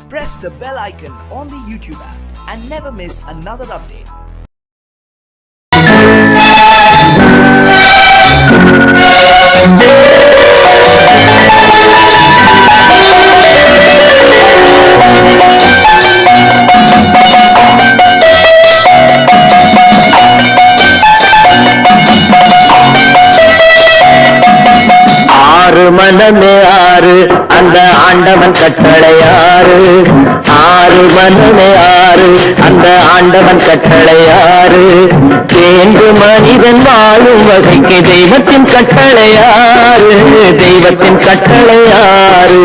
Press the bell icon on the YouTube app and never miss another update. மனமே ஆறு அந்த ஆண்டவன் கட்டளையாறு ஆறு மனமே ஆறு அந்த ஆண்டவன் கட்டளையாறு தேர்ந்து மனிதன் வாழும் வகைக்கு தெய்வத்தின் கட்டளையாறு தெய்வத்தின் கட்டளையாறு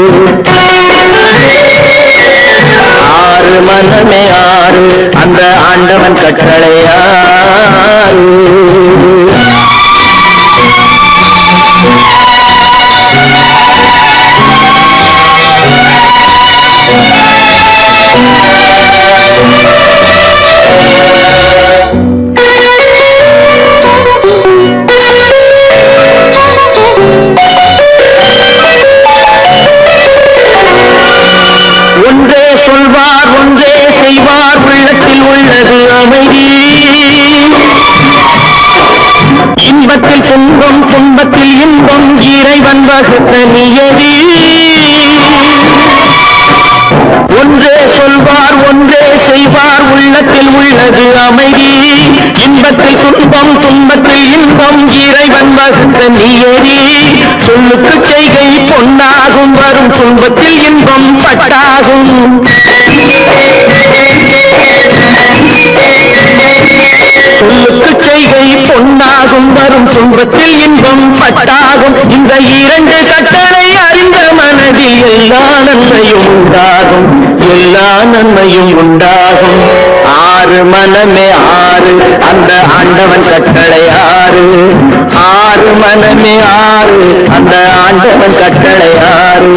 ஆறு மனமே ஆறு அந்த ஆண்டவன் கட்டளையாறு ஒன்றே சொல்வார் ஒன்றே செய்வார் உள்ளத்தில் உள்ளது அமைதி இன்பத்தில் துன்பம் துன்பத்தில் இன்பம் இறைவன் வகுத்த நியதி ஒன்றே சொல்வார் ஒன்றே செய்வார் உள்ளத்தில் உள்ளது அமைதி இன்பத்தில் துன்பம் துன்பத்தில் இன்பம் இறைவன் வகுத்த நியதி சொல்லுக்கு செய்கை பொன்னாகும் வரும் துன்பத்தில் இன்பம் பட்டாகும் சொல்லுக்கு செய்கை பொன்னாகும் வரும் துன்பத்தில் இன்பம் பட்டாகும் இந்த இரண்டு கட்டளை அறிந்த மனதில் எல்லா நன்மையும் உண்டாகும் எல்லா நன்மையும் உண்டாகும் ஆறு மனமே ஆறு அந்த ஆண்டவன் கட்டளை ஆறு ஆறு மனமே ஆறு அந்த ஆண்டவன் கட்டளை ஆறு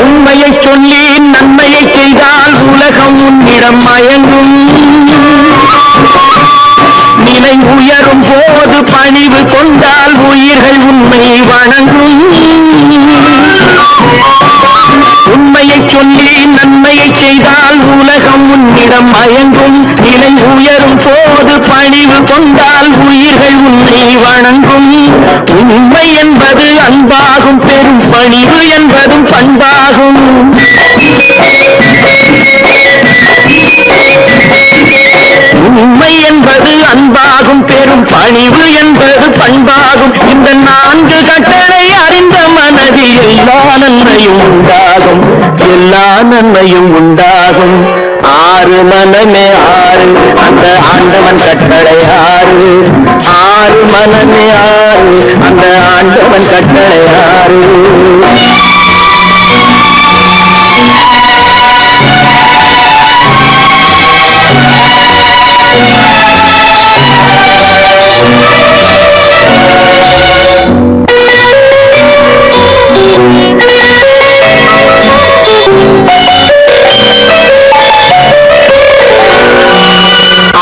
உண்மையை சொல்லி நன்மையை செய்தால் உலகம் உன்னிடம் மயங்கும் நிலை உயரும் போது பணிவு கொண்டால் உயிர்கள் உண்மை வணங்கும் உண்மையை சொல்லி நன்மையை செய்தால் உலகம் உன்னிடம் மயங்கும் நிலை உயரும் போது பணிவு கொண்டால் உயிர்கள் உன்னை வணங்கும் உண்மை என்பது அன்பாகும் பெரும் பணிவு என்பதும் பண்பாகும் உண்மை என்பது அன்பாகும் பெரும் பணிவு என்பது பண்பாகும் இந்த நான்கு கட்டளை அறிந்த மனதில் எல்லா நன்மையும் உண்டாகும் எல்லா நன்மையும் உண்டாகும் ஆறு மனமே ஆறு அந்த ஆண்டவன் கட்டளை ஆறு ஆறு மனமே ஆறு அந்த ஆண்டவன் கட்டளை ஆறு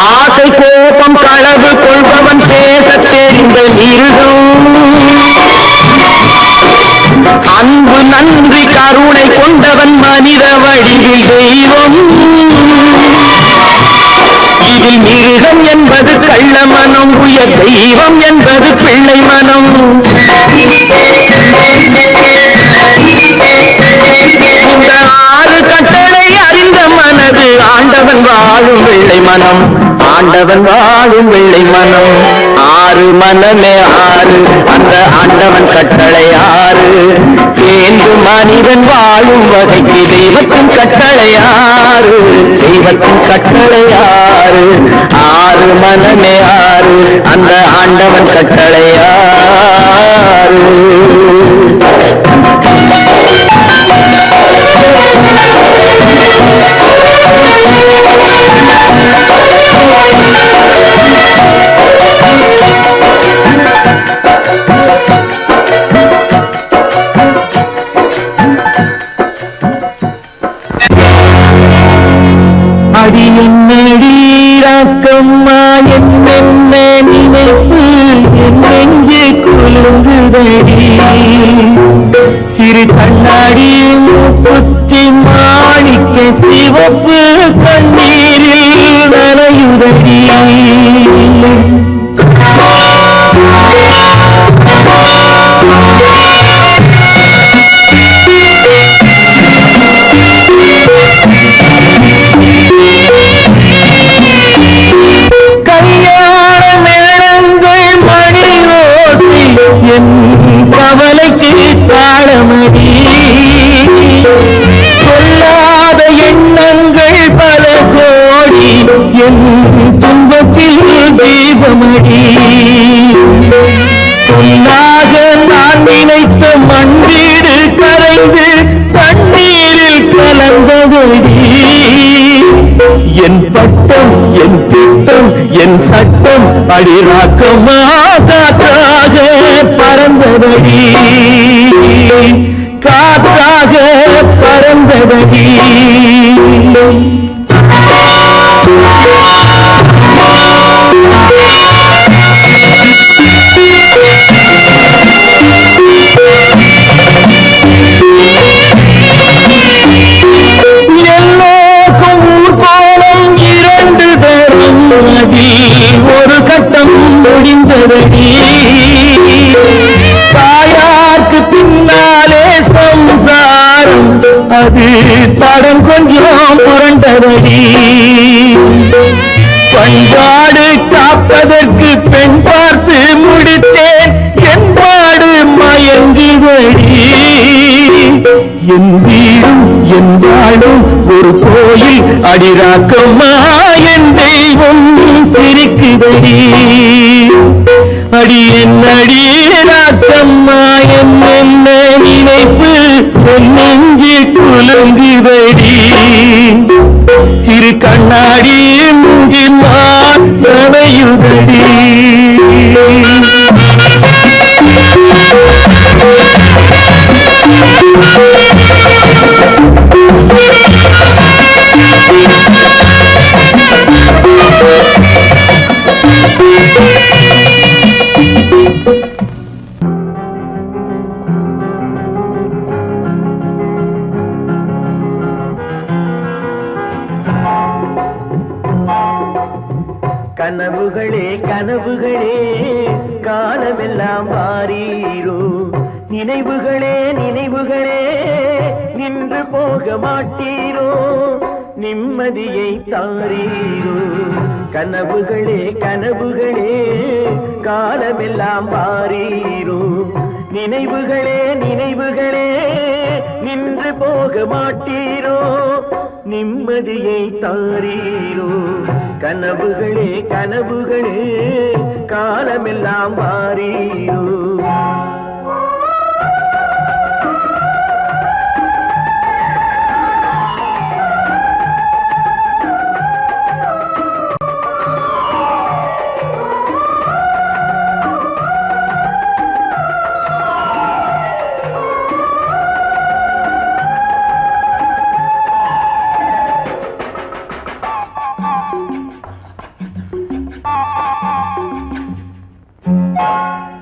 ஆசை கோபம் களவு கொள்பவன் பேச தெரிந்த மிருகம் அன்பு நன்றி கருணை கொண்டவன் மனித வடிவில் தெய்வம் இதில் மிருகம் என்பது கள்ள மனம் உயர் தெய்வம் என்பது பிள்ளை மனம் இந்த ஆறு கட்டளை அறிந்த மனது ஆண்டவன் வாழும் வெள்ளை மனம் ஆண்டவன் வாழும் வெள்ளை மனம் ஆறு மனமே ஆறு அந்த ஆண்டவன் கட்டளை ஆறு தேர்ந்து மனிதன் வாழும் வகைக்கு தெய்வத்தின் கட்டளை ஆறு தெய்வத்தின் கட்டளை ஆறு ஆறு மனமே ஆறு அந்த ஆண்டவன் கட்டளை ஆறு சிறு கண்ணாடி மூக்குத்தி மாணிக்க சிவப்பு கண்ணீரில் நனையுதடி. கவலைக்கு தாளமடி சொல்லாத எண்ணங்கள் பல கோடி என் துன்பத்தில் தீபமடி. சொல்லாக நான் நினைத்த மண்ணீடு கரைந்து தண்ணீரில் கலந்தபடி என் பட்டம் என் திட்டம் என் சட்டம் அடிராக்கமாக பறந்தபடி காற்றாக பறந்தபடி. எல்லோருக்கும் ஊர்கோலம் இரண்டு தரும் அதில் ஒரு கட்டம் முடிந்தபடி. தாயாருக்கு பின்னாலே சம்சாரம் அது படம் கொஞ்சம் புரண்டபடி. பண்பாடு காப்பதற்கு பெண் பார்த்து முடித்தேன் என்பாடு மயங்குபடி. என் வீடும் என் வாழும் ஒரு கோயில் அடிராக்கம்மா என் தெய்வம் சிரிக்குதடி. அடி என் அடிராக்கம்மா என்ன நினைப்பு நெஞ்சு குலுங்குதடி. சிறு கண்ணாடி மூங்கினால் நனையுதடி. கனவுகளே கனவுகளே காலமெல்லாம் மாறீரோ. நினைவுகளே நினைவுகளே நின்று போக மாட்டீரோ. நிம்மதியை தாரீரோ. கனவுகளே கனவுகளே காலமெல்லாம் மாறீரோ. நினைவுகளே நினைவுகளே நின்று போக மாட்டீரோ. நிம்மதியை தாரீரோ. கனவுகளே கனவுகளே காலமெல்லாம் மாறீரோ.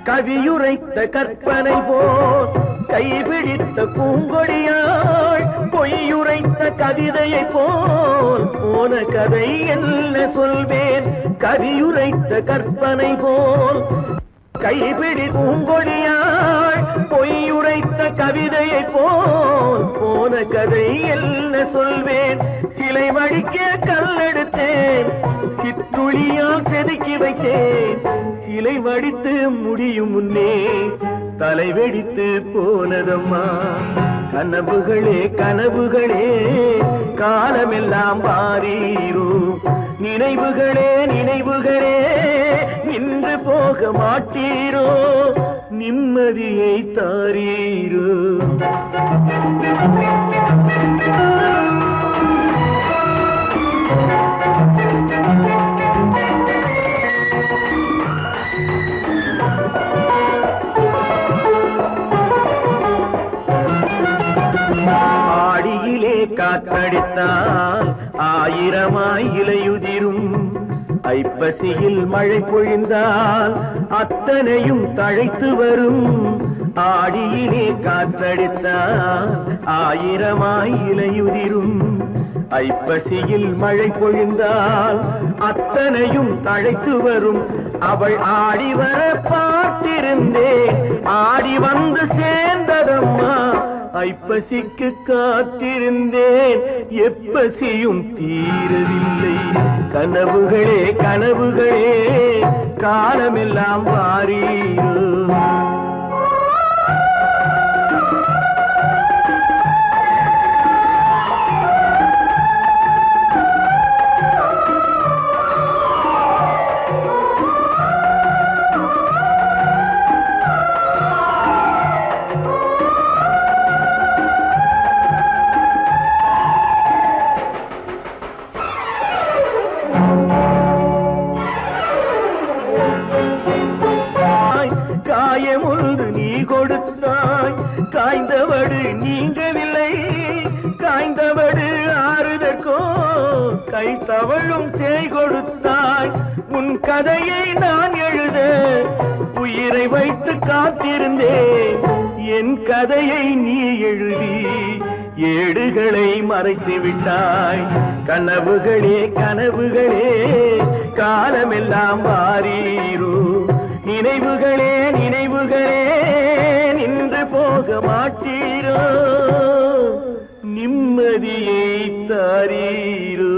கவியுரைத்த கற்பனை போல் கைபிடித்த பூங்கொடியாள் பொய்யுரைத்த கவிதையை போல் போன கதை என்ன சொல்வேன். கவியுரைத்த கற்பனை போல் கைபிடி பூங்கொடியாள் பொய்யுரைத்த கவிதையை போல் போன கதை என்ன சொல்வேன். சிலை வடிக்க கல்லெடுத்தேன் சிற்றுளியால் செதுக்கி வைத்தேன். சிலை வடித்து முடியும் முன்னே தலை வெடித்து போனதம்மா. கனவுகளே கனவுகளே காலமெல்லாம் மாறீரோ. நினைவுகளே நினைவுகளே நின்று போக மாட்டீரோ. நிம்மதியை தாரீரோ. ஆடியிலே காற்றடித்தால் ஆயிரமாய் இலையுதிரும். ஐப்பசியில் மழை பொழிந்தால் அத்தனையும் தழைத்து வரும். ஆடியிலே காற்றடித்தால் ஆயிரமாய் இலையுதிரும். ஐப்பசியில் மழை பொழிந்தால் அத்தனையும் தழைத்து வரும். அவள் ஆடி வர பார்த்திருந்தேன், ஆடி வந்து சேர்ந்ததம்மா. ஐப்பசிக்கு காத்திருந்தேன், எப்பசியும் தீரவில்லை. கனவுகளே கனவுகளே காலமெல்லாம் வாரீரோ. காயமொன்று நீ கொடுத்தாய், காய்ந்தவடு நீங்கவில்லை. காய்ந்தவடு ஆறுதற்கோ கை தவழும் சேய் கொடுத்தாய். உன் கதையை நான் எழுத உயிரை வைத்து காத்திருந்தேன். என் கதையை நீ எழுதி ஏடுகளை மறைத்து விட்டாய். கனவுகளே கனவுகளே காலமெல்லாம் வாரீரோ. நினைவுகளே நினைவுகளே நின்று போக மாட்டீரோ. நிம்மதியை தாரீரோ.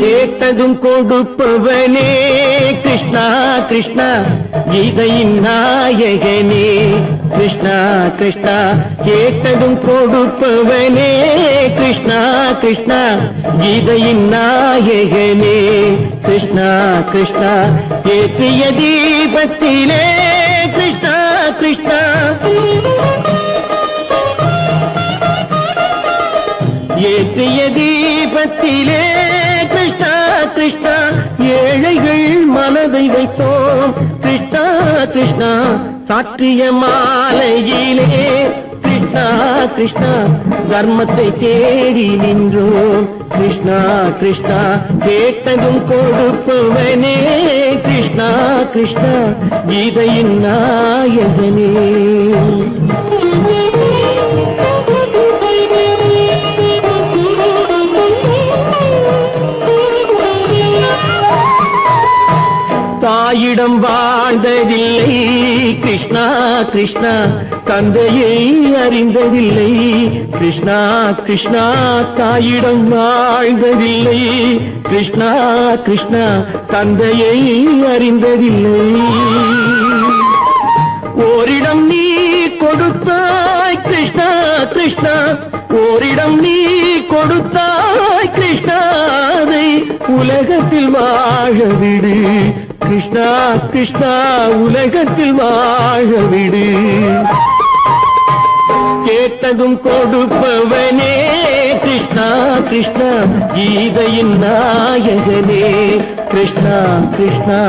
கேட்டதும் கொடுப்பவனே கிருஷ்ணா கிருஷ்ணா, கீதையின் நாயகனே கிருஷ்ணா கிருஷ்ணா. கேட்டதும் கொடுப்பவனே கிருஷ்ணா கிருஷ்ணா, கீதையின் நாயகனே கிருஷ்ணா கிருஷ்ணா. ஏற்றிய தீபத்திலே கிருஷ்ணா கிருஷ்ணா, ஏற்றிய தீபத்திலே கிருஷ்ணா கிருஷ்ணா. ஏழைகள் மனதை வைத்தோம் கிருஷ்ணா கிருஷ்ணா. சாற்றிய மாலையிலே கிருஷ்ணா கிருஷ்ணா, தர்மத்தை தேடி நின்றோம் கிருஷ்ணா கிருஷ்ணா. கேட்டதும் கொடுப்பவனே கிருஷ்ணா கிருஷ்ணா, கீதையின் நாயகனே. தாயிடம் வாழ்ந்ததில்லை கிருஷ்ணா கிருஷ்ணா, தந்தையை அறிந்ததில்லை கிருஷ்ணா கிருஷ்ணா. தாயிடம் வாழ்ந்ததில்லை கிருஷ்ணா கிருஷ்ணா, தந்தையை அறிந்ததில்லை. ஓரிடம் நீ கொடுத்தாய் கிருஷ்ணா கிருஷ்ணா, ஓரிடம் நீ கொடுத்தாய் கிருஷ்ணா. அதை உலகத்தில் வாழ விடு கிருஷ்ணா கிருஷ்ணா, உலகத்தில் வாழ விடு. கேட்டதும் கொடுப்பவனே கிருஷ்ணா கிருஷ்ணா, கீதையின் நாயகனே கிருஷ்ணா கிருஷ்ணா.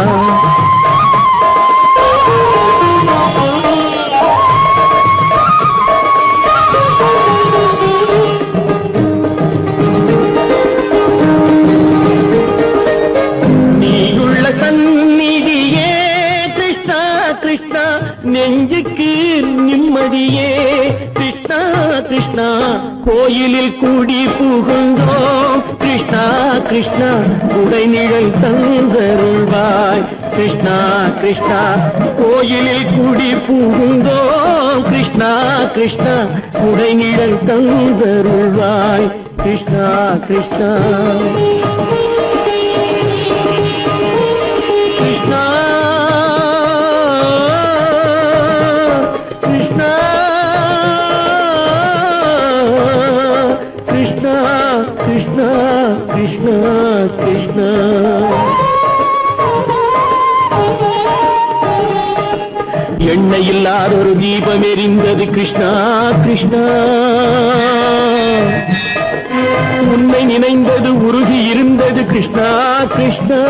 நெஞ்சுக்கு நிம்மதியே கிருஷ்ணா கிருஷ்ணா. கோயிலில் கூடி புகுந்தோம் கிருஷ்ணா கிருஷ்ணா, உடைநிழல் தந்தருள்வாய் கிருஷ்ணா கிருஷ்ணா. கோயிலில் கூடி புகுந்தோம் கிருஷ்ணா கிருஷ்ணா, உடைநிழல் தந்தருள்வாய் கிருஷ்ணா கிருஷ்ணா. கிருஷ்ணா கிருஷ்ணா கிருஷ்ணா கிருஷ்ணா. எண்ணெய் இல்லாத ஒரு தீபம் எரிந்தது கிருஷ்ணா கிருஷ்ணா. உன்னை நினைந்தது உருகி இருந்தது கிருஷ்ணா கிருஷ்ணா.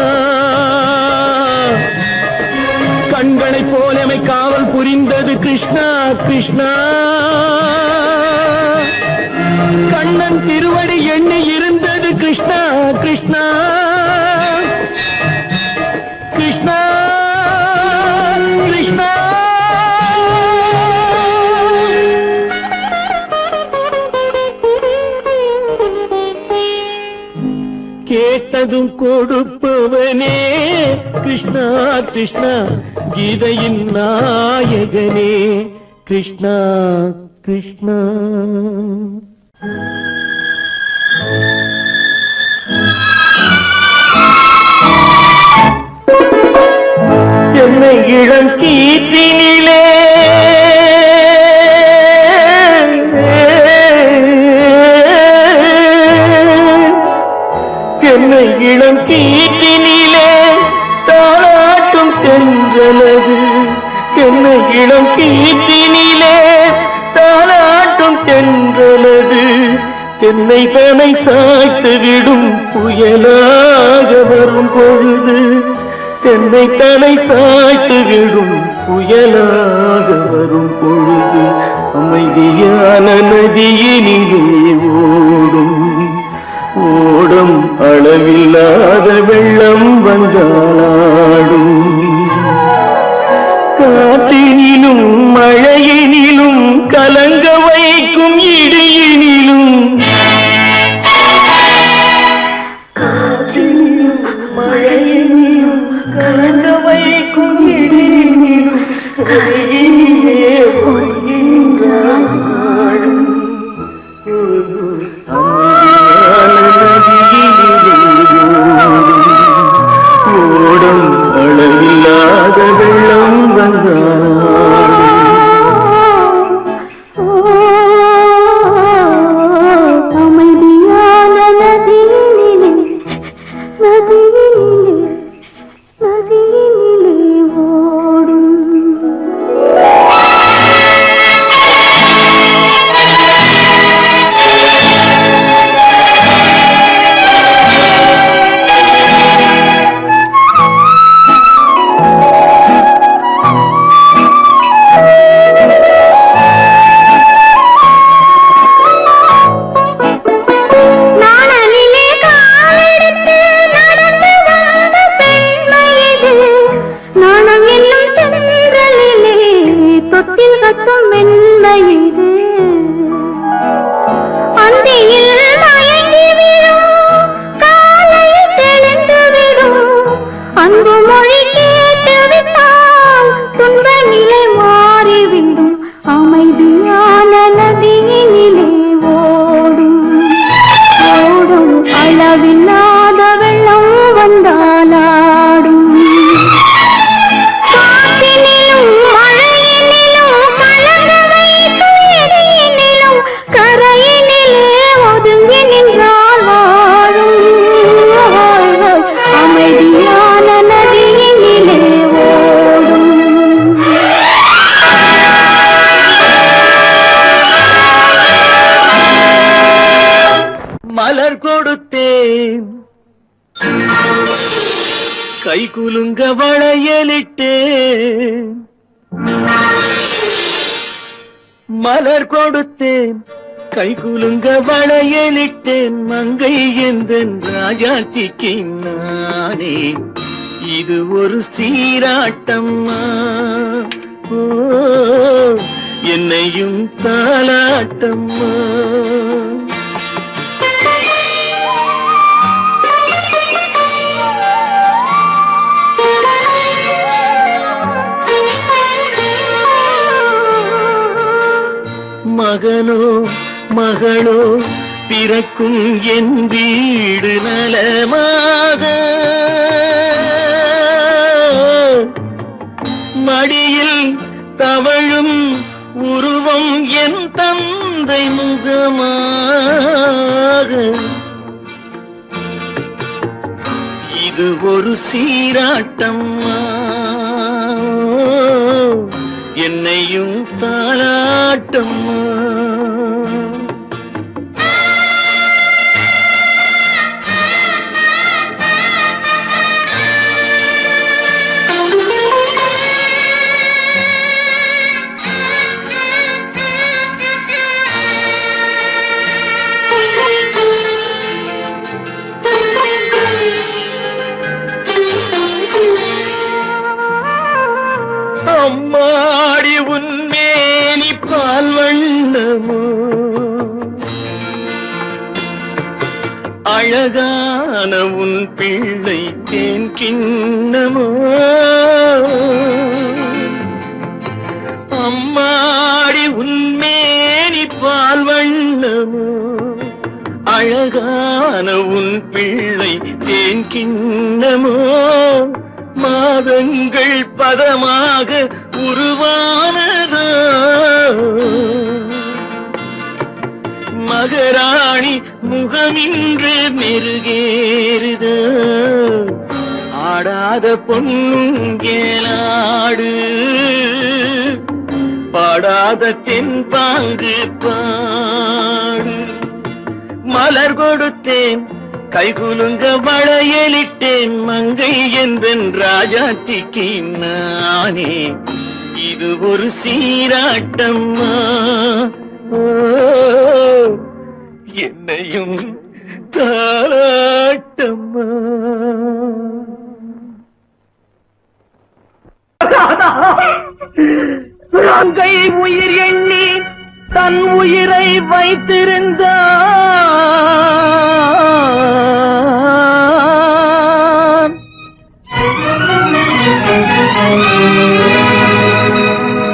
கண்களைப் போலமை காவல் புரிந்தது கிருஷ்ணா கிருஷ்ணா. கண்ணன் திருவடி எண்ணி இருந்தது கிருஷ்ணா கிருஷ்ணா கிருஷ்ணா கிருஷ்ணா. கேட்டதும் கொடுப்பவனே கிருஷ்ணா கிருஷ்ணா, கீதையின் நாயகனே கிருஷ்ணா கிருஷ்ணா. என்னை இளம் கீற்றினிலே என்னை இளம் கீற்றினிலே தாளாட்டும் தென்றலது. என்னை இளம் கீற்றினிலே தாளாட்டும் தென்றலது. என்னை தனை சாய்த்து விடும் புயலாக வரும் பொழுது. என்னை தலை சாய்த்து விடும் புயலாக வரும் பொழுது. அமைதியான நதியினிலே ஓடும் ஓடும் அளவில்லாத வெள்ளம் வந்தாடும். காற்றினிலும் மழையினிலும் கலங்க வைக்கும் இடியினிலும். காற்றினிலும் மழையினிலும் கலங்க வைக்கும் இடியினிலும் கரையினிலே பொய்கின்றான் நாடும். ஓடும் அளவில்லாத வெள்ளம் வந்தாடும். அமைதியான நதியினிலே நதியினிலே நதியினிலே ஓடும். அமைதியான நதியினிலே ஓடும் ஓடும் அளவில்லாத வெள்ளம் வந்தாலாடும். காற்றினிலும் மழையினிலும் கலங்க வைக்கும் இடியினிலும் கரையினிலே ஒதுங்கி நின்றால் வாழும். அமைதியான நதியினிலே ஓடும். மலர் கொடுத்தேன் கை குலுங்க வளையலிட்டேன். மலர் கொடுத்தேன் கை குலுங்க வளையலிட்டேன். மங்கை எந்தன் ராஜாத்திக்கு நானே இது ஒரு சீராட்டம்மா. ஓ என்னையும் தாலாட்டம்மா. மகனோ மகளோ பிறக்கும் என் வீடு நலமாக. மடியில் தவழும் உருவம் என் தந்தை முகமாக. இது ஒரு சீராட்டம்மா. என்னையும் தாலாட்டம்மா. அழகான உன் பிள்ளை தேன் கிண்ணமோ அம்மாடி உன்மேனி பால் வண்ணமோ அழகான உன் பிள்ளை தேன் கிண்ணமோ மாதங்கள் பதமாக உருவானதோ மகராணி முகமின்று மெருகேறுதோ ஆடாத பொன்னுங்கேலாடு பாடாத தென்பாங்கு பாடு மலர் கொடுத்தேன் கைகுலுங்க வளையலிட்டேன் மங்கை என்பன் ராஜாத்திக்கு நானே இது ஒரு சீராட்டம்மா என்னையும் தாராட்டம்மா கங்கை உயிர் எண்ணி தன் உயிரை வைத்திருந்தான்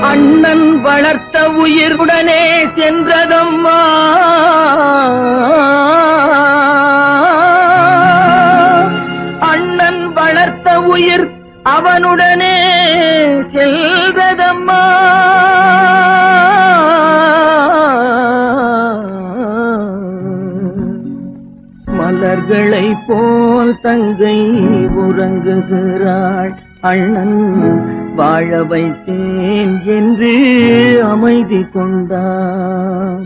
அண்ணன் வளர்த்த உயிருடனே சென்றதம்மா அண்ணன் வளர்த்த உயிர் அவனுடனே செல்வதம்மா மலர்களை போல் தங்கை உறங்குகிறாள் அண்ணன் வாழ வைத்தேன் என்று அமைதி கொண்டான்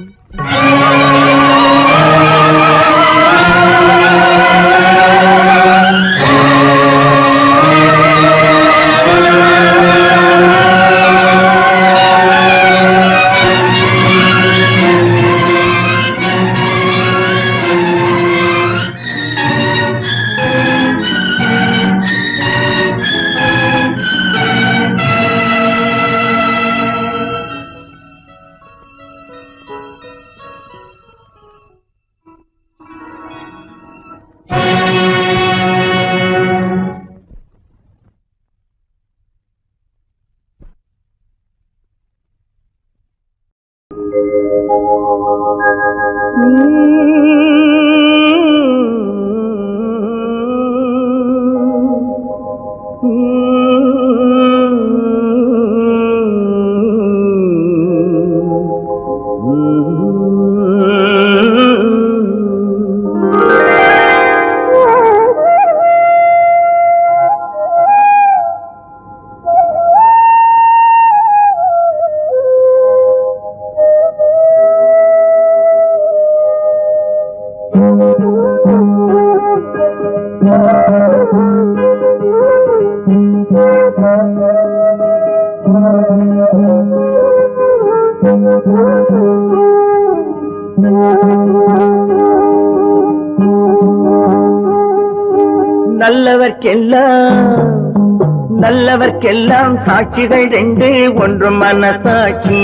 நல்லவர்க்கெல்லாம் சாட்சிகள் ரெண்டு ஒன்று மனசாட்சி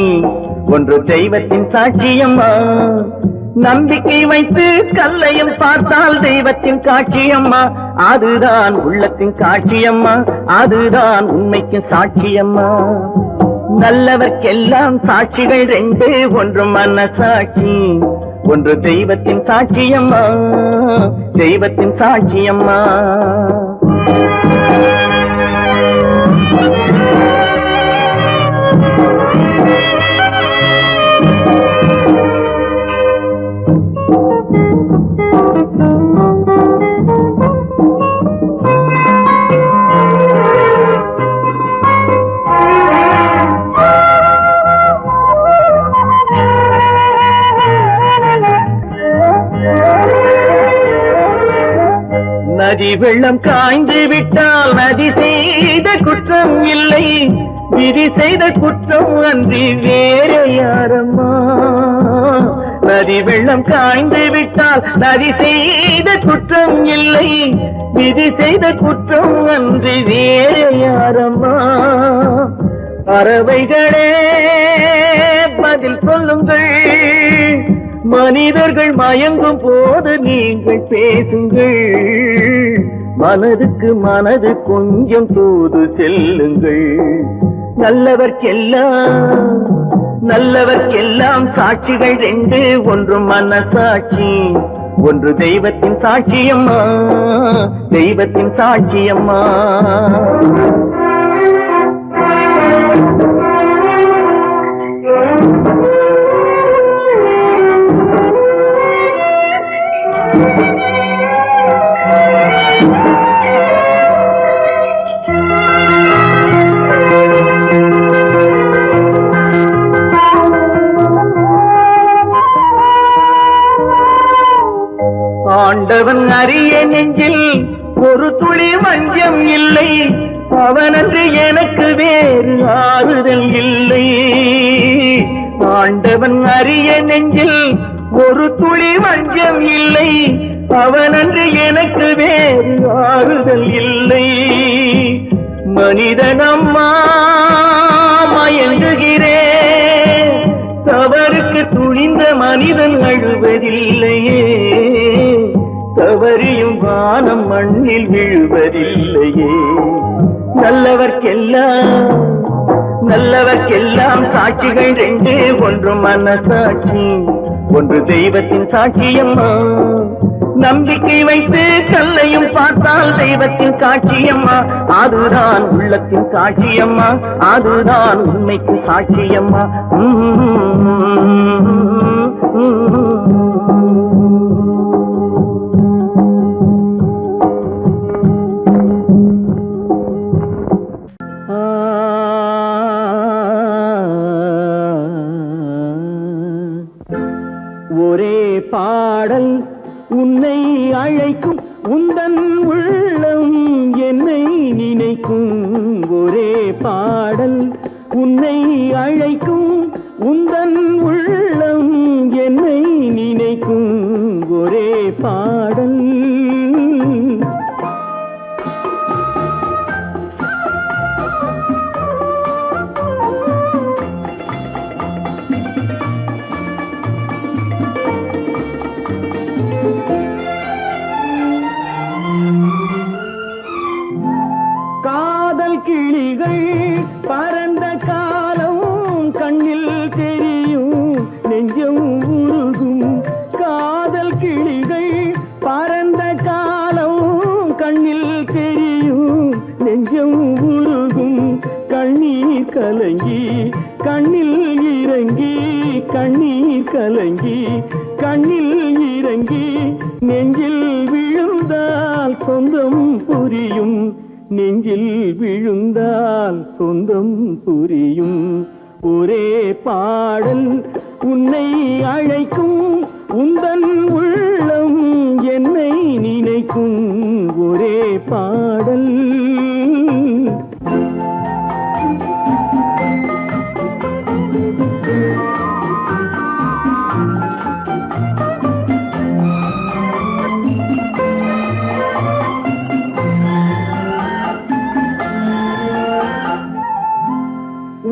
ஒன்று தெய்வத்தின் சாட்சியம்மா நம்பிக்கை வைத்து கல்லையும் பார்த்தால் தெய்வத்தின் காட்சியம்மா அதுதான் உள்ளத்தின் காட்சியம்மா அதுதான் உண்மைக்கு சாட்சியம்மா நல்லவர்க்கெல்லாம் சாட்சிகள் ரெண்டு ஒன்று மனசாட்சி ஒன்று தெய்வத்தின் சாட்சியம்மா தெய்வத்தின் சாட்சியம்மா நதி வெள்ளம் காய்ந்து விட்டால் நதி செய்த குற்றம் இல்லை விதி செய்த குற்றம் அன்றி வேறு யாரம்மா நதி வெள்ளம் காய்ந்து விட்டால் நதி செய்த குற்றம் இல்லை விதி செய்த குற்றம் அன்றி வேறு யாரம்மா பறவைகளே பதில் சொல்லுங்கள் மனிதர்கள் மயங்கும் போது நீங்கள் பேசுங்கள், மனதுக்கு மனது கொஞ்சம் தூது செல்லுங்கள். நல்லவர்க்கெல்லாம் சாட்சிகள் ரெண்டு, ஒன்று மனசாட்சி, ஒன்று தெய்வத்தின் சாட்சியம்மா, தெய்வத்தின் சாட்சியம்மா. ஆண்டவன் அறிய நெஞ்சில் ஒரு துளி வஞ்சம் இல்லை, அவனன்று எனக்கு வேறு ஆறுதல் இல்லை. ஆண்டவன் அறிய நெஞ்சில் ஒரு துளி வஞ்சம் இல்லை, அவனன்று எனக்கு வேறு ஆறுதல் இல்லை. மனிதனம்மா மயங்குகிறேன், தவறுக்கு துணிந்த மனிதன் அழுவதில்லையே, தவறியும் வானம் மண்ணில் விழுவதில்லையே. நல்லவர்க்கெல்லாம் சாட்சிகள் ரெண்டு, ஒன்று மனசாட்சி, ஒன்று தெய்வத்தின் சாட்சியம்மா. நம்பிக்கை வைத்து கல்லையும் பார்த்தால் தெய்வத்தின் சாட்சியம்மா, அதுதான் உள்ளத்தின் சாட்சியம்மா, அதுதான் உண்மைக்கு சாட்சியம்மா. ஒரே பாடல் உன்னை அழைக்கும், உந்தன் உள்ளம் என்னை நினைக்கும். ஒரே பாடல் உன்னை அழைக்கும், உந்தன் உள்ளம் என்னை நினைக்கும். ஒரே பாடல் கிளிகள் பறந்த காலம் கண்ணில் தெரியும், நெஞ்சம் உருகும். காதல் கிளிகள் பறந்த காலம் கண்ணில் தெரியும், நெஞ்சம் உருகும். கண்ணீர் கலங்கி கண்ணில் இறங்கி, கண்ணீர் கலங்கி கண்ணில் இறங்கி, நெஞ்சில் விழுந்தால் சொந்தம் புரியும், நெஞ்சில் விழுந்தால் சொந்தம் புரியும். ஒரே பாடல் உன்னை அழைக்கும், உந்தன் உள்ளம் என்னை நினைக்கும். ஒரே பாடல்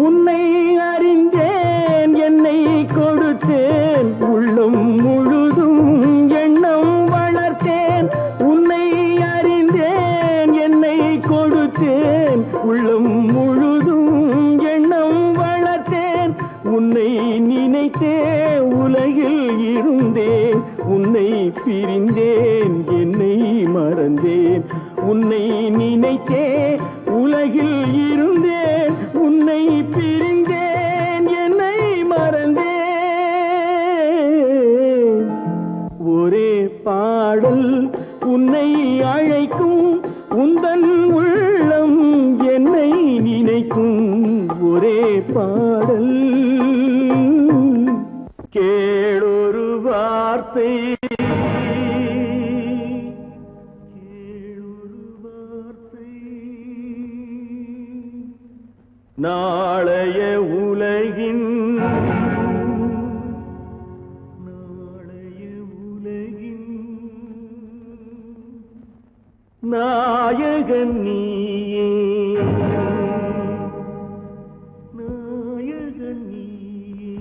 உன்னை அறிந்தேன், என்னை கொடுத்தேன், உள்ளம் முழுதும் எண்ணம் வளர்த்தேன். உன்னை அறிந்தேன், என்னை கொடுத்தேன், உள்ளம் முழுதும் எண்ணம் வளர்த்தேன். உன்னை நினைத்தே உலகில் இருந்தேன், உன்னை பிரிந்தேன், என்னை மறந்தேன். உன்னை நினைத்தே உலகில் இருந்தேன், உன்னை பிரிந்தேன், என்னை மறந்தேன். ஒரே பாடல் உன்னை அழைக்கும், உந்தன் உள்ளம் என்னை நினைக்கும். ஒரே பாடல் கேளொரு வார்த்தை, நாளைய உலகின் நாயகன் நீயே, நாயகன் நீயே.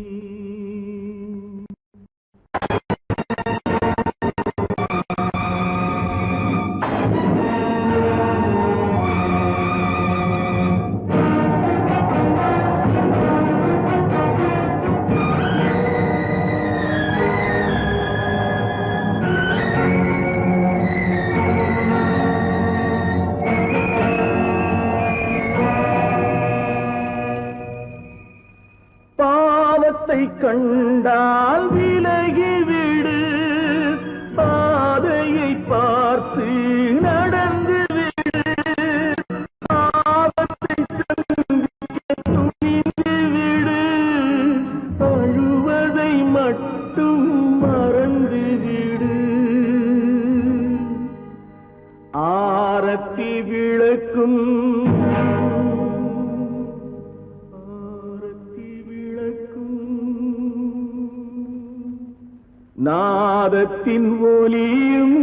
நாதத்தின் ஒலியும்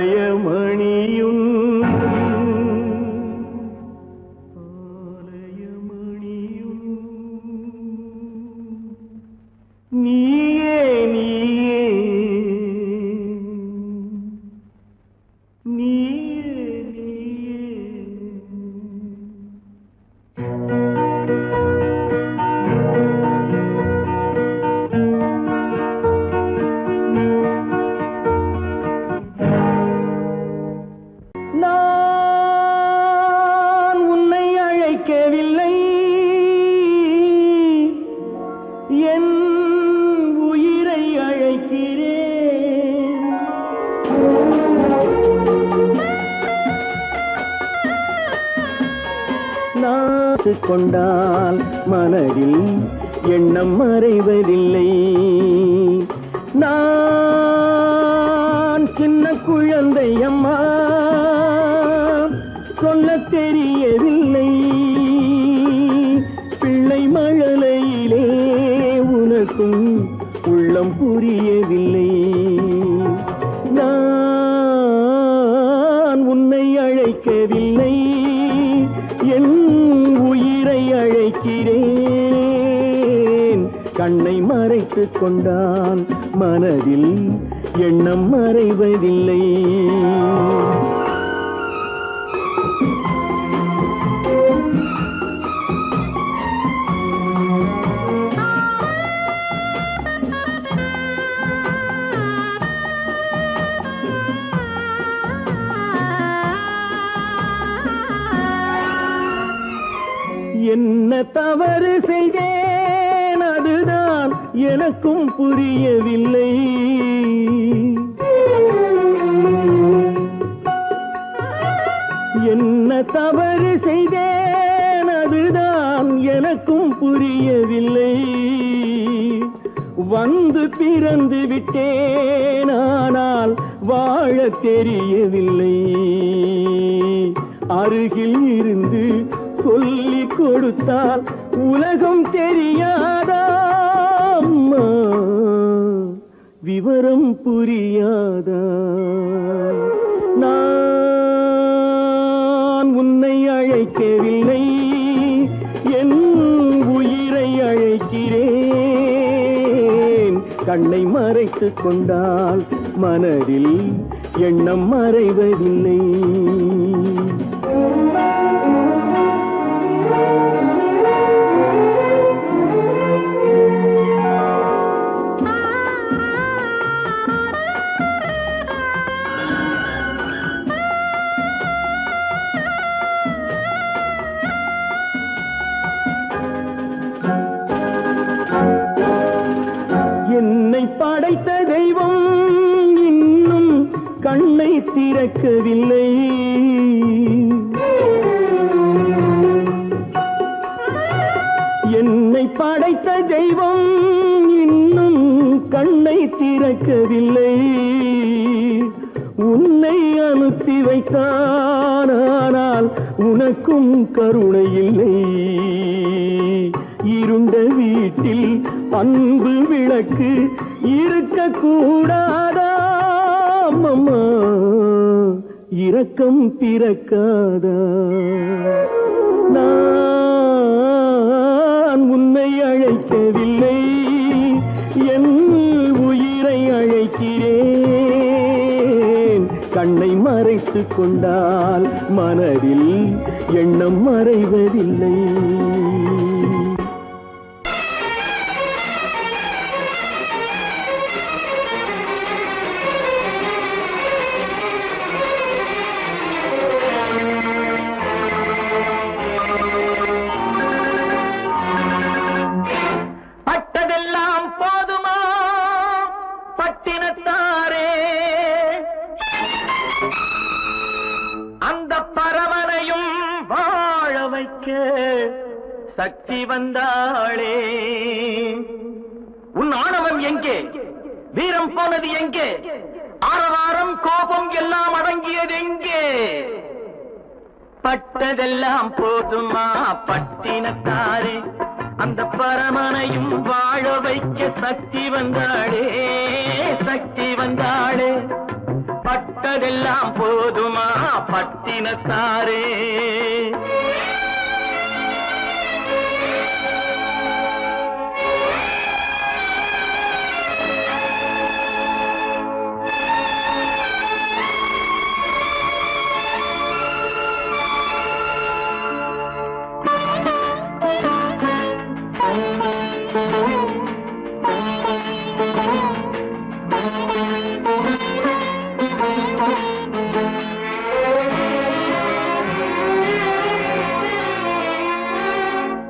ஆலயமணியும் நீயே நீயே நீயே நான் உன்னை அழைக்கவில்லை என் உயிரை அழைக்கிறேன் நான் கொண்டால் மனதில் எண்ணம் மறைவதில்லை நான் சின்ன குழந்தை அம்மா சொல்ல தெரியவில்லை பிள்ளை மழலையிலே உனக்கும் உள்ளம் புரியவில்லை நான் உன்னை அழைக்கவில்லை என் உயிரை அழைக்கிறேன் கண்ணை மறைத்துக் கொண்டான் மனதில் எண்ணம் மறைவதில்லை என்ன தவறு செய்தேன் அதுதான் எனக்கும் புரியவில்லை என்ன தவறு செய்தேன் அதுதான் எனக்கும் புரியவில்லை வந்து பிறந்து விட்டேன் ஆனால் வாழ தெரியவில்லை அருகில் இருந்து சொல்லிக் கொடுத்தால் உலகம் தெரியாதா அம்மா விவரம் புரியாதா நான் உன்னை அழைக்கவில்லை என் உயிரை அழைக்கிறேன் கண்ணை மறைத்துக் கொண்டால் மனதில் எண்ணம் மறைவதில்லை படைத்த தெய்வம் இன்னும் கண்ணை திறக்கவில்லை என்னை படைத்த தெய்வம் இன்னும் கண்ணை திறக்கவில்லை உன்னை அனுப்பி வைத்தான் ஆனால் உனக்கும் கருணை இல்லை இருண்ட வீட்டில் அன்பு விளக்கு இருக்க கூடாதா அம்மா இரக்கம் பிறக்காதா நான் உன்னை அழைக்கவில்லை என் உயிரை அழைக்கிறேன் கண்ணை மறைத்துக் கொண்டால் மனதில் எண்ணம் மறைவதில்லை சக்தி வந்தாளே உன் ஆணவம் எங்கே வீரம் போனது எங்கே ஆரவாரம் கோபம் எல்லாம் அடங்கியது எங்கே பட்டதெல்லாம் போதுமா பட்டினத்தாரே, அந்த பரமனையும் வாழ வைக்க சக்தி வந்தாளே, சக்தி வந்தாளே. பட்டதெல்லாம் போதுமா பட்டினத்தாரே.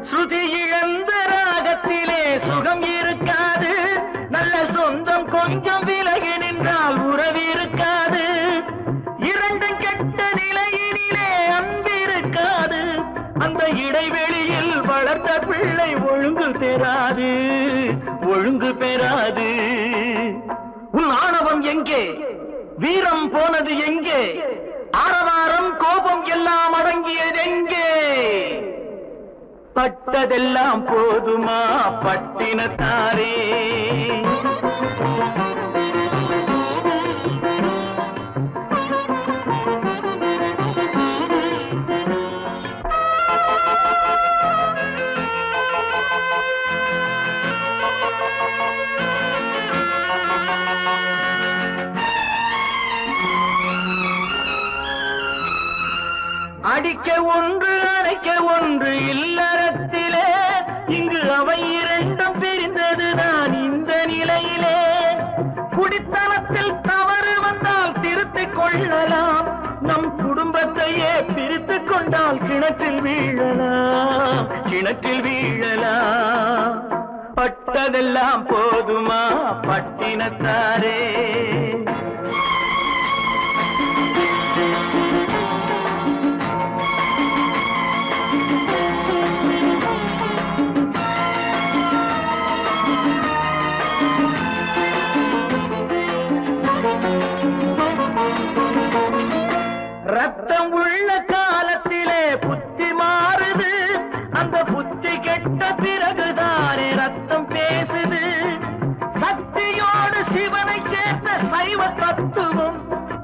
ஸ்ருதி இழந்த ராகத்திலே சுகம் இருக்காது, நல்ல சொந்தம் கொஞ்சம் விலகி நின்றால் உறவு இருக்காது. இரண்டும் கெட்ட நிலையினிலே அன்பு இருக்காது, அந்த இடைவெளியில் வளர்த்த பிள்ளை ஒழுங்கு பெறாது, ஒழுங்கு பெறாது. உன் ஆணவம் எங்கே, வீரம் போனது எங்கே, ஆரவாரம் கோபம் எல்லாம் அடங்கியது எங்கே? பட்டதெல்லாம் போதுமா பட்டினத்தாரே. அடிக்க ஒன்று அணைக்க ஒன்று இல்லறத்திலே, இங்கு அவை இரண்டும் பிரிந்ததுதான் இந்த நிலையிலே. குடித்தனத்தில் தவறு வந்தால் திருத்திக் கொள்ளலாம், நம் குடும்பத்தையே பிரித்துக் கொண்டால் கிணற்றில் வீழலாம், கிணற்றில் வீழலாம். பட்டதெல்லாம் போதுமா பட்டினத்தாரே. ரத்தம் உள்ள காலத்திலே புத்தி மாறுது, அந்த புத்தி கெட்ட பிறகுதானே ரத்தம் பேசுது. சக்தியோடு சிவனை சேர்த்த சைவ தத்துவம்,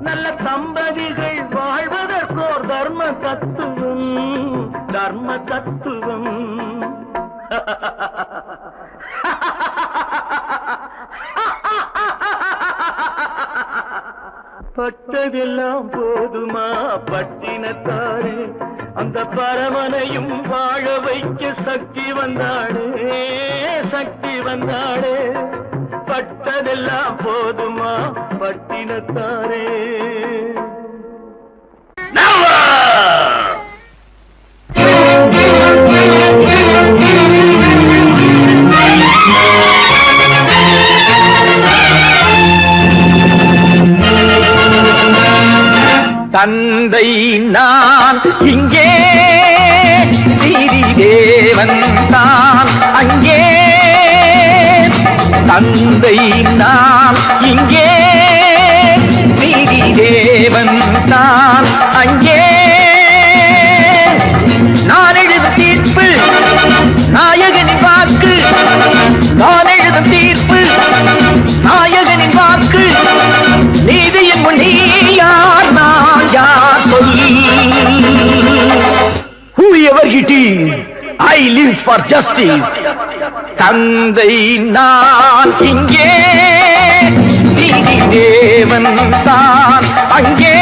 நல்ல தம்பதிகள் வாழ்வதற்கோர் தர்ம தத்துவம், தர்ம தத்துவம். பட்டதெல்லாம் போதுமா பட்டினத்தாரே, அந்த பரமனையும் வாழ வைக்க சக்தி வந்தாளே, சக்தி வந்தாளே. பட்டதெல்லாம் போதுமா பட்டினத்தாரே. தந்தை நான் இங்கே, நீதி தேவன் தான் அங்கே. தந்தை நான் இங்கே, நீதி தேவன் தான் அங்கே. நான் எழுதும் தீர்ப்பு நாயகனின் வாக்கு, நான் எழுதும் தீர்ப்பு நாயகனின் வாக்கு. நீதியின் முன் நீ யார், நான் யார் சொல். Whoever it is, I live for justice. தந்தை நான் இங்கே, நீதி தேவன் தான் அங்கே.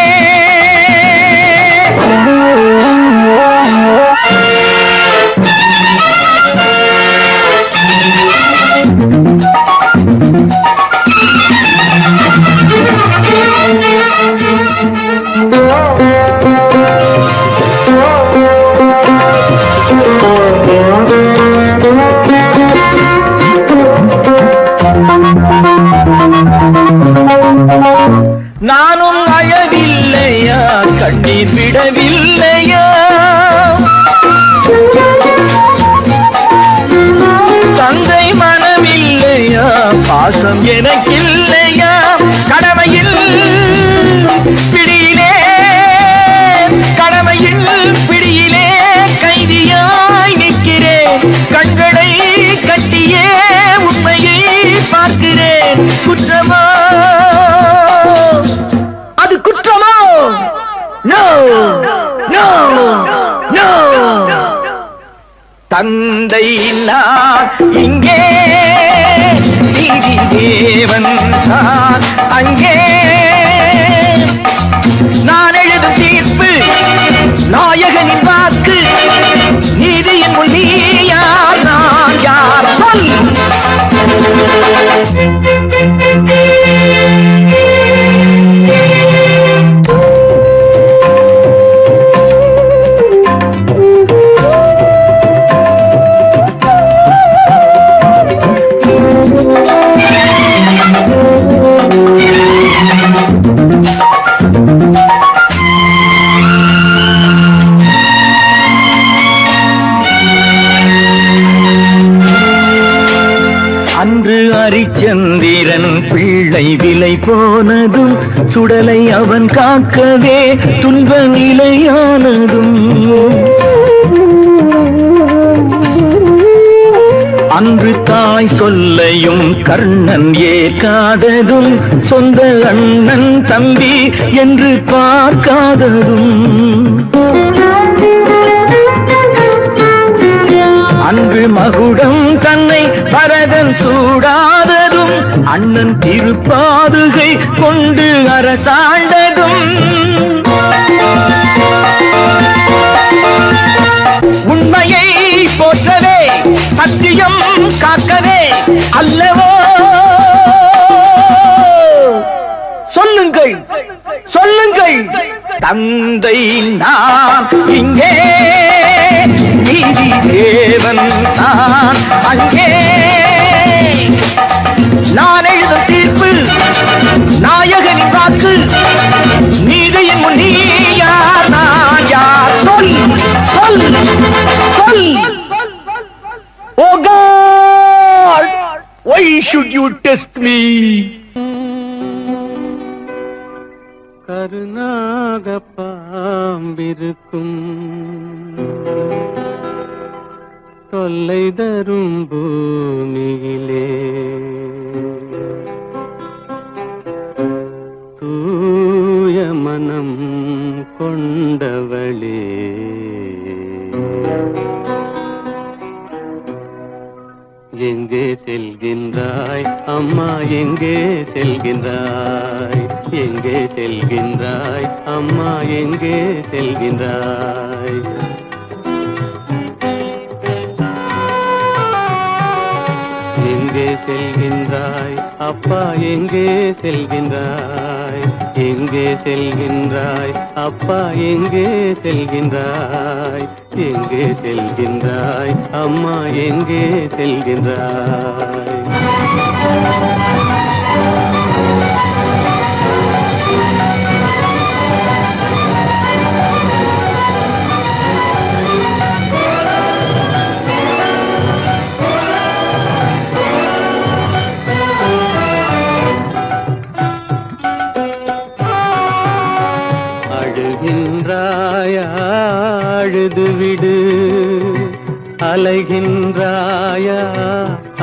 நானும் அழவில்லையா, கண்ணீர் விடவில்லையா, தந்தை மனமில்லையா, பாசம் எனக்கில்லையா, கடமையில் பிடியிலே கடமையில் பிடியிலே கைதியாய் நிற்கிறேன். கண்களை கட்டியே உண்மையை பார்க்கிறேன். குற்றமோ அது குற்றமோ? No no no. தந்தை நான் இங்கே, நீதி தேவன் தான் அங்கே. நான் எழுதும் தீர்ப்பு நாயகனின் வாக்கு. நீதியின் முன் நீ யார், நான் யார் சொல். அன்று அரிச்சந்திரன் பிள்ளை விலை போனதும், சுடலை அவன் காக்கவே துன்ப நிலையானதும். அன்று தாய் சொல்லையும் கர்ணன் ஏற்காததும், சொந்த அண்ணன் தம்பி என்று பார்க்காததும். அன்று மகுடம் தன்னை பரதன் சூடாததும், அண்ணன் திருப்பாதுகை கொண்டு அரசாண்டதும். உண்மையை போற்றவே சத்தியம் காக்கவே அல்லவோ? சொல்லுங்கள் சொல்லுங்கள். தந்தை நான் இங்கே, நீதி தேவன் நான் அங்கே. நான் எழுதும் தீர்ப்பு நாயகனின் வாக்கு. நீதியின் முன் நீ யார், நான் யார் சொல் சொல் சொல். Oh God, why should you test me? கருநாக பாம்பிருக்கும் தொல்லை தரும் பூமியிலே, தூய மனம் கொண்டவளே, எங்கே செல்கின்றாய் அம்மா, எங்கே செல்கின்றாய்? எங்கே செல்கின்றாய் அம்மா, எங்கே செல்கின்றாய்? எங்கே செல்கின்றாய் அப்பா, எங்கே செல்கின்றாய்? எங்கே செல்கின்றாய் அப்பா, எங்கே செல்கின்றாய்? எங்கே செல்கின்றாய் அம்மா, எங்கே செல்கின்றாய்? அழுகின்றாயா, அழுது விடு. அலைகின்றாயா,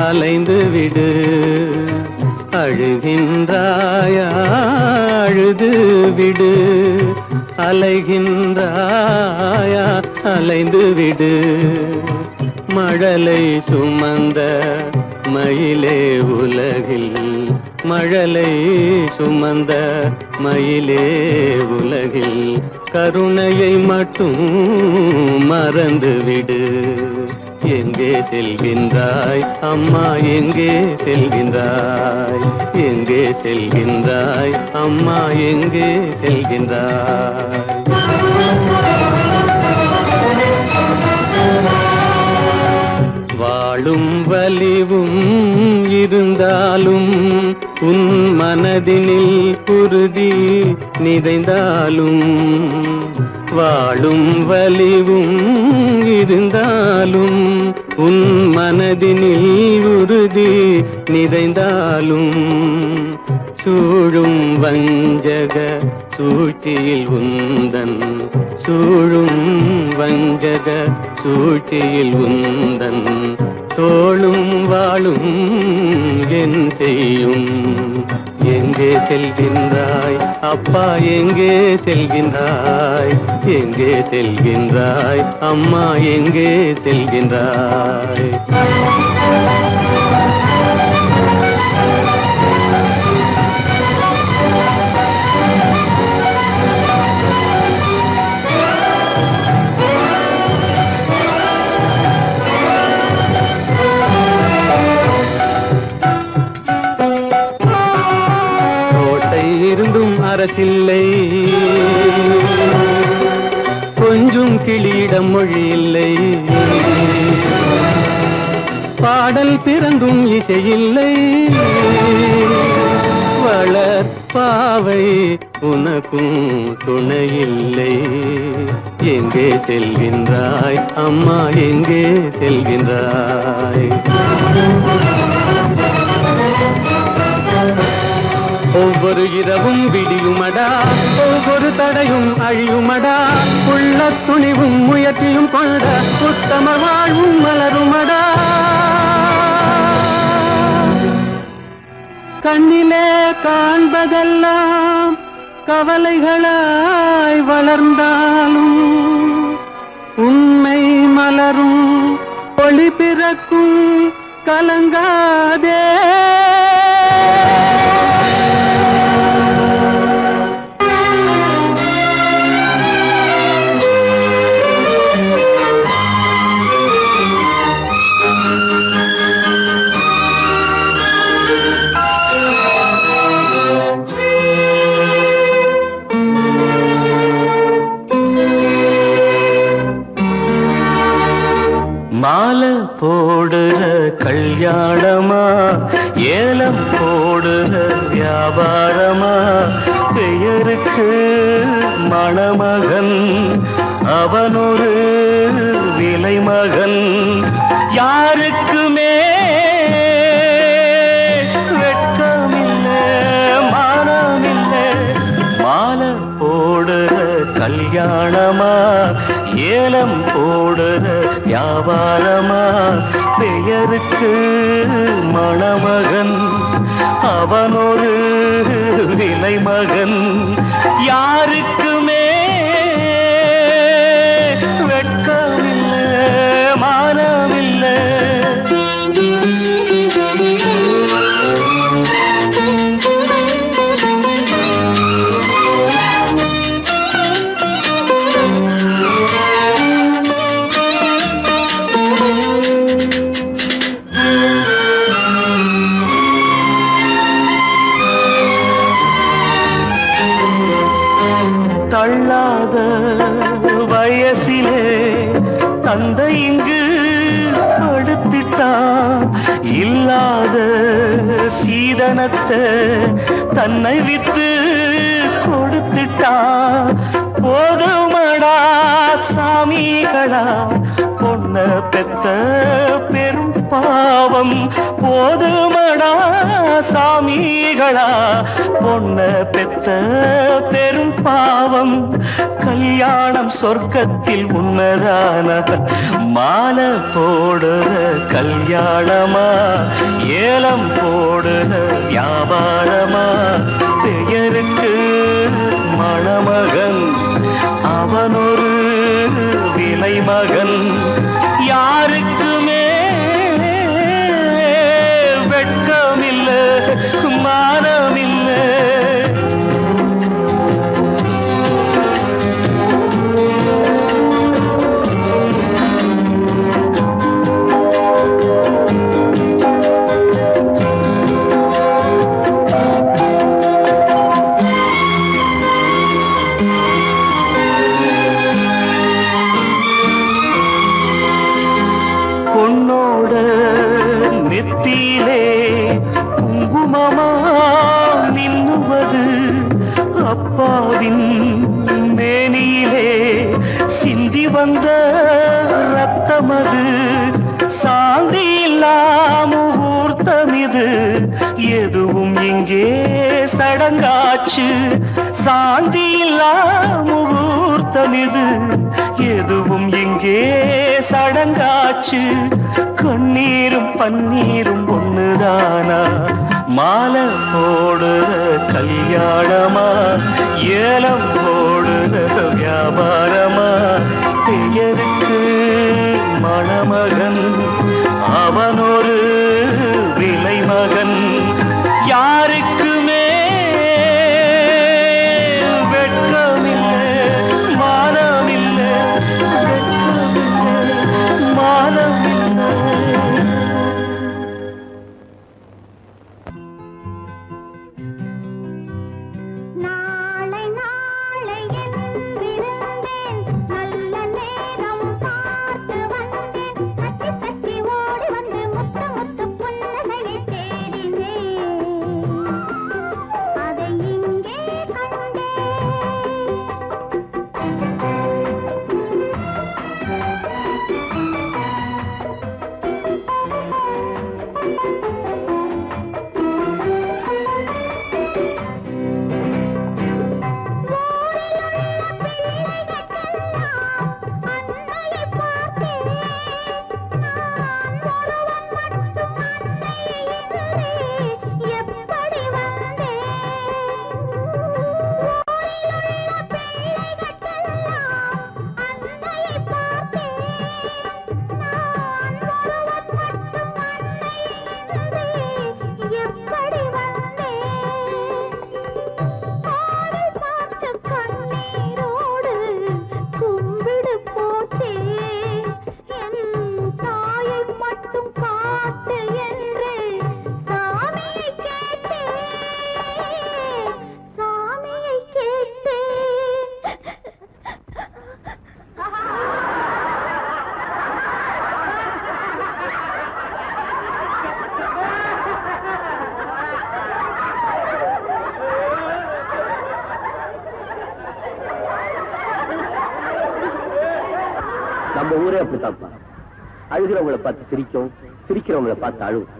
அலைந்து விடு. அழுகின்றாயா, அழுது விடு. அலைகின்றாயா, அலைந்து விடு. மழலை சுமந்த மயிலே உலகில், மழலை சுமந்த மயிலே உலகில், கருணையை மட்டும் மறந்துவிடு. எங்கே செல்கின்றாய் அம்மா, எங்கே செல்கின்றாய்? எங்கே செல்கின்றாய் அம்மா, எங்கே செல்கின்றாய்? வாழும் வலிவும் இருந்தாலும், உன் மனதினில் உறுதி நிறைந்தாலும், வாழும் வலிவும் இருந்தாலும், உன் மனதினில் உறுதி நிறைந்தாலும், சூழும் வஞ்சக சூழ்ச்சியில் உந்தன் சூழும் வஞ்சக சூழ்ச்சியில் உந்தன் தோளும் வாழும் என் செய்யும். எங்கே செல்கின்றாய் அப்பா, எங்கே செல்கின்றாய்? எங்கே செல்கின்றாய் அம்மா, எங்கே செல்கின்றாய்? இருந்தும் அரசில்லை, கொஞ்சம் கிளியிடம் மொழி இல்லை. பாடல் பிறந்தும் இசையில்லை, வளர்ப்பாவை உனக்கும் துணையில்லை. எங்கே செல்கின்றாய் அம்மா, எங்கே செல்கின்றாய்? ஒவ்வொரு இரவும் விடியுமடா, ஒவ்வொரு தடையும் அழியுமடா. உள்ள துணிவும் முயற்சியும் கொண்ட உத்தம வாழ்வும் மலருமடா. கண்ணிலே காண்பதெல்லாம் கவலைகளாய் வளர்ந்தாலும் உண்மை மலரும், ஒளி பிறக்கும், கலங்காதே. மாலை போடுற கல்யாணமா, ஏலம் போடுற வியாபாரமா? பெயருக்கு மணமகன், அவனொரு விலை மகன். யாருக்குமே வெட்கமில்லை, மானமில்லை. மாலை போடுற கல்யாணமா, ஏலம் போடுற வியாபாரமா? பெயருக்கு மணமகன், அவனொரு விலை மகன். யாருக்குமே வெட்கமில்லை, மானமில்லை. தள்ளாத வயசிலே தந்தை இங்கு படுத்திட்டான். இல்லாத சீதனத்தை தன்னை வித்து கொடுத்துட்டான். போதுமடா சாமிகளா, பொண்ண பெத்த பெரும் பாவம். போதுமடா சாமிகளா, பொண்ண பெத்த பெரும் பாவம். கல்யாணம் சொர்க்கத்தில் உன்னதான மாலை போடுற கல்யாணமா, ஏலம் போடுற வியாபாரமா? பெயருக்கு மணமகன், அவனொரு விலை மகன். யாருக்குமே வெட்கமில்லை, மானமில்லை. பொன்னோட நெத்தியிலே குங்குமமா மின்னுவது, அப்பாவின் மேனியிலே சிந்தி வந்த ரத்தமது. சாந்தி இல்லாம ஊர்த்தமிது, எதுவும் இங்கே சடங்காச்சு. சாந்தியில்லா முகூர்த்தம் இது எதுவும் இங்கே சடங்காச்சு கண்ணீரும் பன்னீரும் ஒண்ணுதானா மாலை போடுற கல்யாணமா ஏலம் போடுற வியாபாரமா பெயருக்கு மணமகன் அவனொரு விலை மகன் யாருக்குமே வெட்கமில்லை மானமில்லை வெட்கமில்லை மானமில்லை நாளை நாளை என்றிருந்தேன் நல்ல நேரம் பார்த்து வந்தேன் தட்டி தட்டி ஓடி வந்து முத்து முத்து புன்னகையை தேடினேன் அதை இங்கே கண்டேன் அன்னையை பார்த்தேன் நான் ஒருவன் மட்டும் அன்னையின்றி எப்படி வந்தேன் ஊரிலுள்ள பிள்ளைகளுக்கெல்லாம் அன்னையை பார்த்தேன் நான் ஒருவன் மட்டும் அன்னையின்றி எப்படி வந்தேன் ஆளை பார்த்து கண்ணீரோடு கும்பிடு போட்டேன் என் தாயை மட்டும் காட்டு என்று சாமியை கேட்டேன் சாமியை கேட்டேன் நம்ம ஊரே அப்படித்தான்ப்பா. அழுகிறவங்களை பார்த்து சிரிக்கும், சிரிக்கிறவங்களை பார்த்து அழுவும்.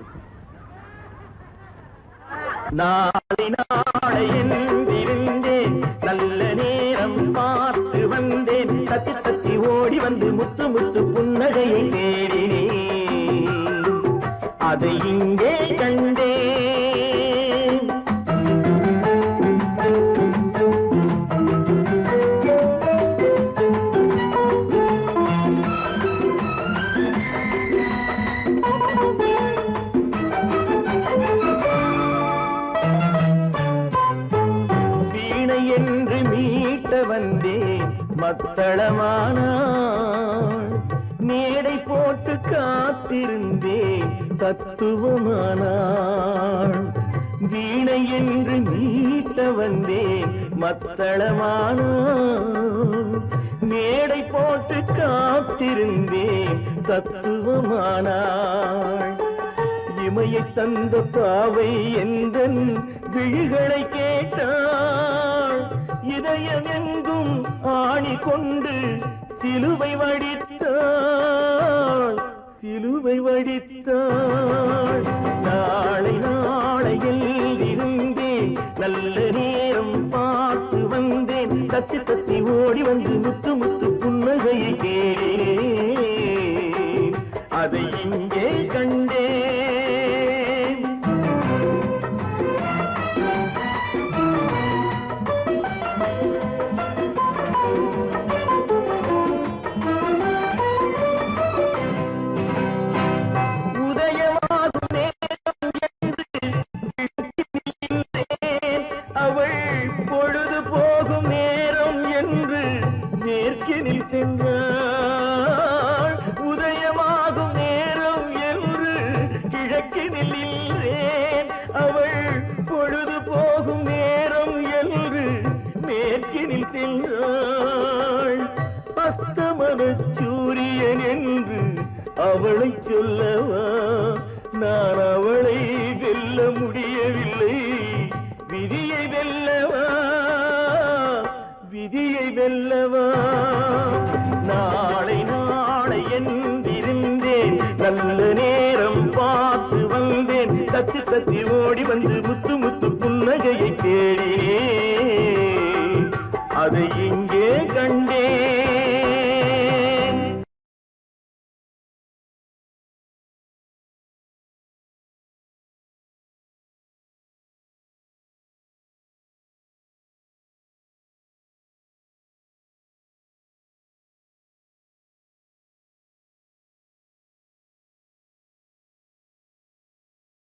நாளை நாளை என்றிருந்தேன் நல்ல நேரம் பார்த்து வந்தேன் தத்தி தத்தி ஓடி வந்து முத்து முத்து புன்னகையை தேடினேன் அதை இங்கே கண்டேன் வீணை என்று மீட்ட வந்தேன் மத்தளமானாள் மேடை போட்டு காத்திருந்தேன் தத்துவமானாள் வீணை என்று மீட்ட வந்தேன் மத்தளமானாள் மேடை போட்டு காத்திருந்தேன் தத்துவமானாள் இமையை தந்த பாவை எந்தன் விழிகளை கேட்டாள் இதயம் எங்கும் ஆணி கொண்டு சிலுவை வடித்தாள் சிலுவை வடித்தாள் நாளை நாளையில் இருந்தேன் நல்ல நேரம் பார்த்து வந்தேன் தத்தி தத்தி ஓடி வந்து முத்து முத்து புன்னகையை கேட்டேன் அதை இங்கே கண்டேன் உதயமாகும் நேரம் என்று நின்றேன் அவள் பொழுது போகும் நேரம் என்று மேற்கினில் சென்றாள் உதயமாகும் நேரம் என்று கிழக்கினில் நின்றேன் அவள் பொழுது போகும் நேரம் என்று மேற்கினில் சென்றாள் அஸ்தமன சூரியன் என்று அவளை சொல்லவா நான் அவளை வெல்ல முடியவில்லை விதியை வெல்லவா விதியை வெல்லவா நாளை நாளை என்றிருந்தேன் நல்ல நேரம் பார்த்து வந்தேன் தத்தி தத்தி ஓடி வந்து முத்து முத்து புன்னகையை கேடினேன் அதை இங்கே